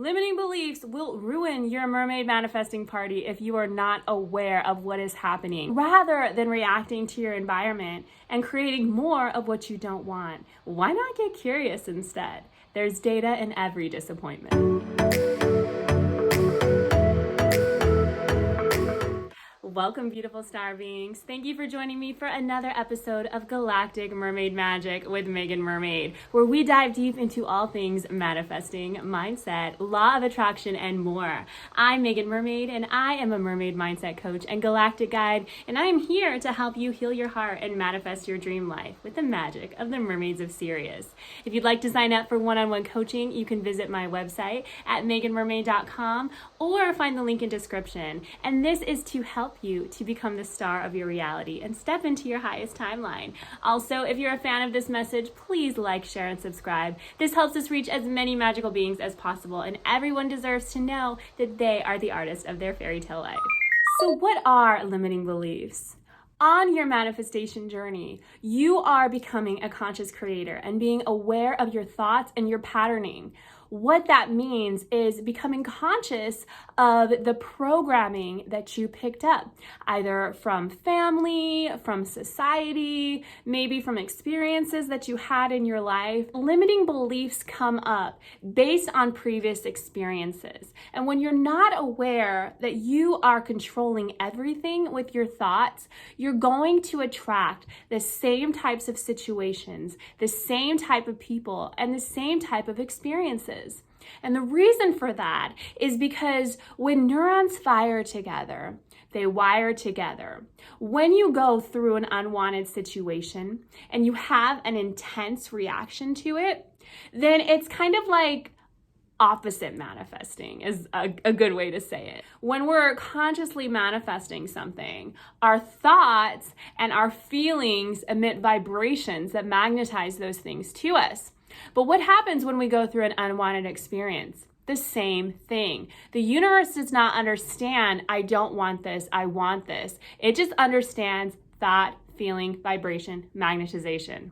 Limiting beliefs will ruin your mermaid manifesting party if you are not aware of what is happening, rather than reacting to your environment and creating more of what you don't want. Why not get curious instead? There's data in every disappointment. Welcome, beautiful star beings. Thank you for joining me for another episode of Galactic Mermaid Magic with Meagan Mermaid, where we dive deep into all things manifesting, mindset, law of attraction, and more. I'm Meagan Mermaid, and I am a mermaid mindset coach and galactic guide, and I am here to help you heal your heart and manifest your dream life with the magic of the mermaids of Sirius. If you'd like to sign up for one-on-one coaching, you can visit my website at meaganmermaid.com or find the link in description. And this is to help you to become the star of your reality and step into your highest timeline. Also, if you're a fan of this message, please like, share, and subscribe. This helps us reach as many magical beings as possible, and everyone deserves to know that they are the artist of their fairy tale life. So what are limiting beliefs? On your manifestation journey, you are becoming a conscious creator and being aware of your thoughts and your patterning. What that means is becoming conscious of the programming that you picked up, either from family, from society, maybe from experiences that you had in your life. Limiting beliefs come up based on previous experiences. And when you're not aware that you are controlling everything with your thoughts, you're going to attract the same types of situations, the same type of people, and the same type of experiences. And the reason for that is because when neurons fire together, they wire together. When you go through an unwanted situation and you have an intense reaction to it, then it's kind of like opposite manifesting is a good way to say it. When we're consciously manifesting something, our thoughts and our feelings emit vibrations that magnetize those things to us. But what happens when we go through an unwanted experience? The same thing. The universe does not understand, I don't want this, I want this. It just understands thought, feeling, vibration, magnetization.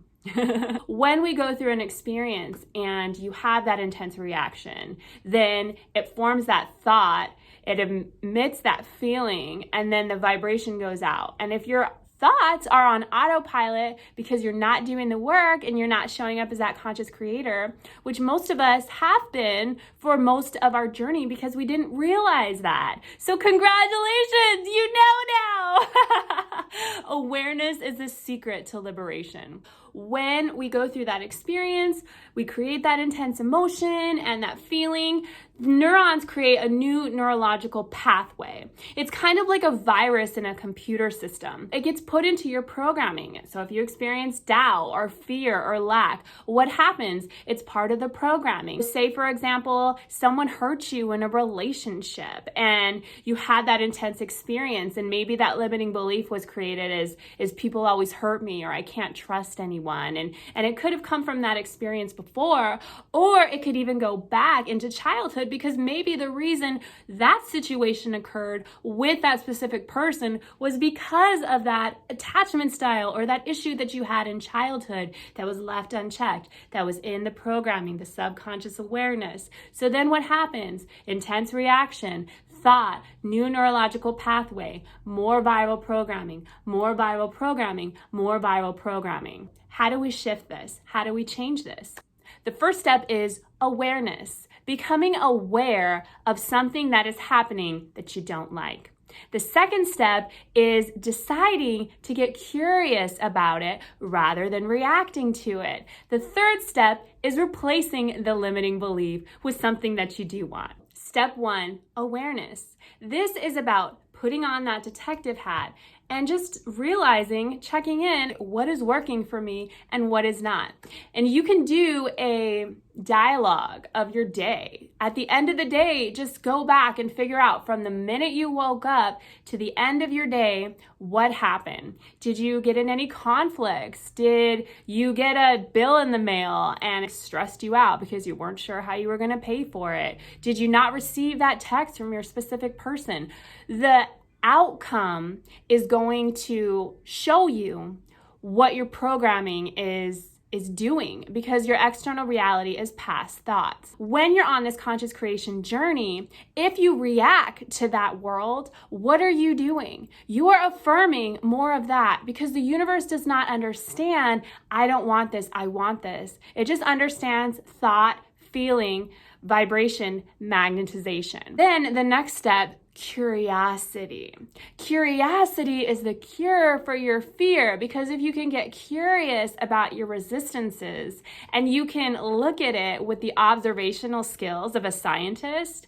When we go through an experience and you have that intense reaction, then it forms that thought, it emits that feeling, and then the vibration goes out. And if your thoughts are on autopilot because you're not doing the work and you're not showing up as that conscious creator, which most of us have been for most of our journey because we didn't realize that. So congratulations, you know now. Awareness is the secret to liberation. When we go through that experience, we create that intense emotion and that feeling. Neurons create a new neurological pathway. It's kind of like a virus in a computer system. It gets put into your programming. So if you experience doubt or fear or lack, what happens? It's part of the programming. Say, for example, someone hurt you in a relationship and you had that intense experience, and maybe that limiting belief was created as people always hurt me, or I can't trust anyone. And it could have come from that experience before, or it could even go back into childhood because maybe the reason that situation occurred with that specific person was because of that attachment style or that issue that you had in childhood that was left unchecked, that was in the programming, the subconscious awareness. So then what happens? Intense reaction, thought, new neurological pathway, more viral programming, more viral programming, more viral programming. How do we shift this? How do we change this? The first step is awareness, becoming aware of something that is happening that you don't like. The second step is deciding to get curious about it rather than reacting to it. The third step is replacing the limiting belief with something that you do want. Step 1, awareness. This is about putting on that detective hat and just realizing, checking in, what is working for me and what is not. And you can do a dialogue of your day. At the end of the day, just go back and figure out from the minute you woke up to the end of your day, what happened? Did you get in any conflicts? Did you get a bill in the mail and it stressed you out because you weren't sure how you were going to pay for it? Did you not receive that text from your specific person? The outcome is going to show you what your programming is is doing, because your external reality is past thoughts. When you're on this conscious creation journey, if you react to that world, what are you doing? You are affirming more of that, because the universe does not understand, I don't want this, I want this. It just understands thought, feeling, vibration, magnetization. Then the next step, curiosity. Curiosity is the cure for your fear, because if you can get curious about your resistances and you can look at it with the observational skills of a scientist,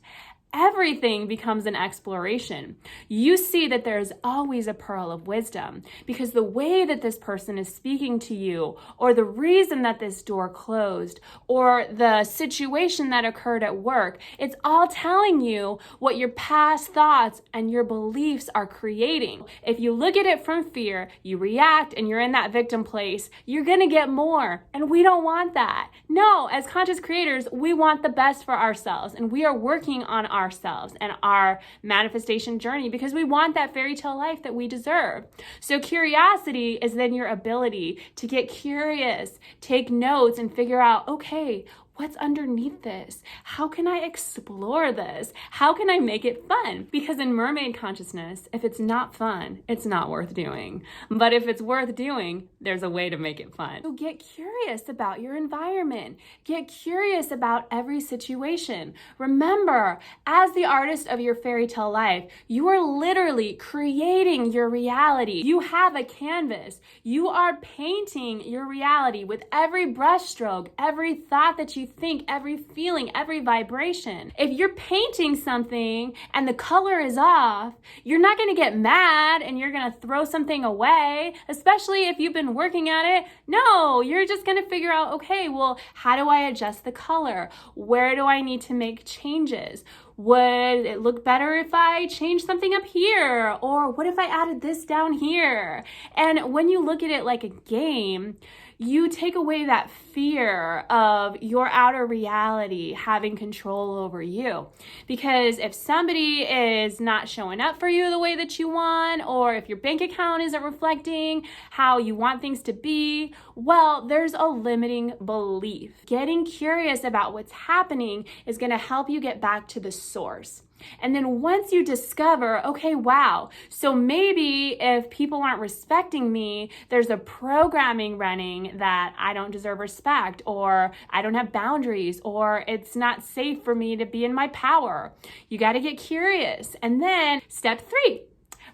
everything becomes an exploration. You see that there's always a pearl of wisdom, because the way that this person is speaking to you, or the reason that this door closed, or the situation that occurred at work, it's all telling you what your past thoughts and your beliefs are creating. If you look at it from fear, you react, and you're in that victim place, you're gonna get more. And we don't want that. No, as conscious creators, we want the best for ourselves, and we are working on ourselves and our manifestation journey, because we want that fairy tale life that we deserve. So curiosity is then your ability to get curious, take notes, and figure out, okay, what's underneath this? How can I explore this? How can I make it fun? Because in mermaid consciousness, if it's not fun, it's not worth doing. But if it's worth doing, there's a way to make it fun. So get curious about your environment. Get curious about every situation. Remember, as the artist of your fairy tale life, you are literally creating your reality. You have a canvas. You are painting your reality with every brushstroke, every thought that you think, every feeling, every vibration. If you're painting something and the color is off, you're not going to get mad and you're going to throw something away, especially if you've been working at it. No, you're just going to figure out, okay, well, how do I adjust the color? Where do I need to make changes? Would it look better if I changed something up here? Or what if I added this down here? And when you look at it like a game, you take away that fear of your outer reality having control over you. Because if somebody is not showing up for you the way that you want, or if your bank account isn't reflecting how you want things to be, well, there's a limiting belief. Getting curious about what's happening is going to help you get back to the source. And then once you discover, okay, wow, so maybe if people aren't respecting me, there's a programming running that I don't deserve respect, or I don't have boundaries, or it's not safe for me to be in my power. You got to get curious. And then step 3,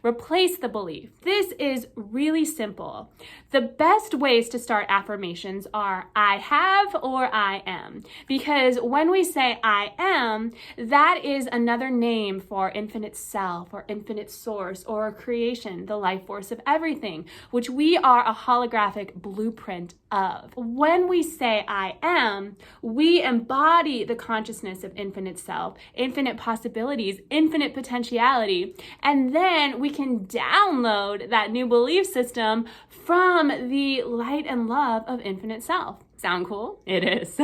replace the belief. This is really simple. The best ways to start affirmations are I have or I am. Because when we say I am, that is another name for infinite self or infinite source or creation, the life force of everything, which we are a holographic blueprint of. When we say I am, we embody the consciousness of infinite self, infinite possibilities, infinite potentiality, and then we can download that new belief system from the light and love of infinite self. Sound cool? It is.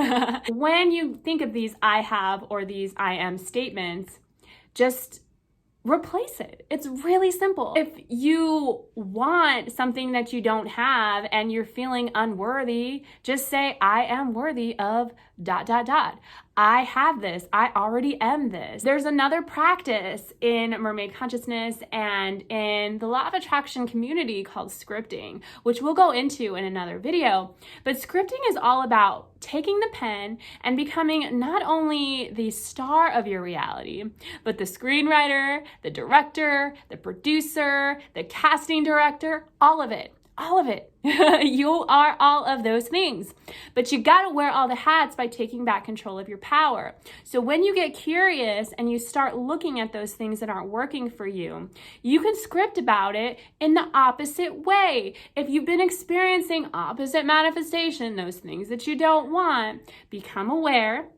When you think of these I have or these I am statements, just replace it. It's really simple. If you want something that you don't have and you're feeling unworthy, just say, I am worthy of ... I have this. I already am this. There's another practice in mermaid consciousness and in the law of attraction community called scripting, which we'll go into in another video. But scripting is all about taking the pen and becoming not only the star of your reality, but the screenwriter, the director, the producer, the casting director, all of it. All of it. You are all of those things. But you got to wear all the hats by taking back control of your power. So when you get curious and you start looking at those things that aren't working for you, you can script about it in the opposite way. If you've been experiencing opposite manifestation, those things that you don't want, become aware.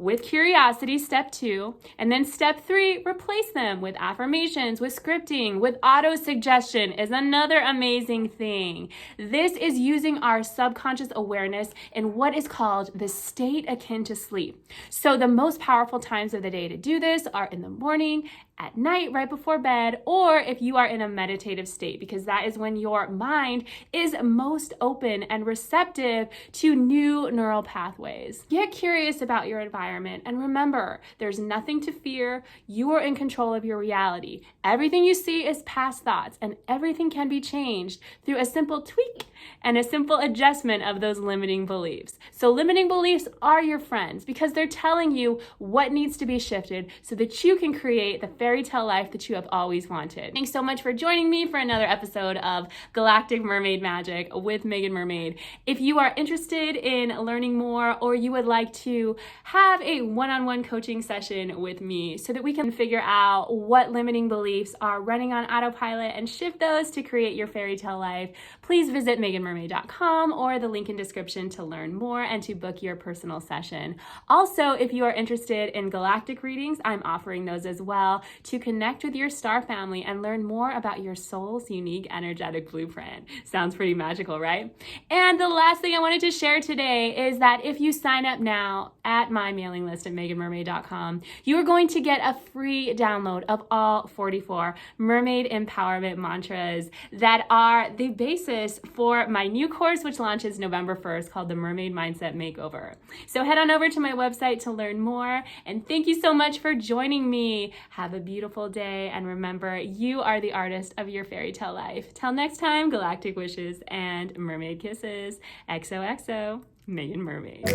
with curiosity, step 2, and then step 3, replace them with affirmations, with scripting, with auto-suggestion is another amazing thing. This is using our subconscious awareness in what is called the state akin to sleep. So the most powerful times of the day to do this are in the morning, at night, right before bed, or if you are in a meditative state, because that is when your mind is most open and receptive to new neural pathways. Get curious about your environment and remember, there's nothing to fear. You are in control of your reality. Everything you see is past thoughts, and everything can be changed through a simple tweak and a simple adjustment of those limiting beliefs. So limiting beliefs are your friends because they're telling you what needs to be shifted so that you can create the fairy tale life that you have always wanted. Thanks so much for joining me for another episode of Galactic Mermaid Magic with Meagan Mermaid. If you are interested in learning more or you would like to have a one-on-one coaching session with me so that we can figure out what limiting beliefs are running on autopilot and shift those to create your fairy tale life, please visit meaganmermaid.com or the link in description to learn more and to book your personal session. Also, if you are interested in galactic readings, I'm offering those as well to connect with your star family and learn more about your soul's unique energetic blueprint. Sounds pretty magical, right? And the last thing I wanted to share today is that if you sign up now at my mailing list at meaganmermaid.com, you are going to get a free download of all 44 mermaid empowerment mantras that are the basis for my new course, which launches November 1st, called the Mermaid Mindset Makeover. So head on over to my website to learn more. And thank you so much for joining me. Have a beautiful day. And remember, you are the artist of your fairy tale life. Till next time, galactic wishes and mermaid kisses. XOXO, Meagan Mermaid.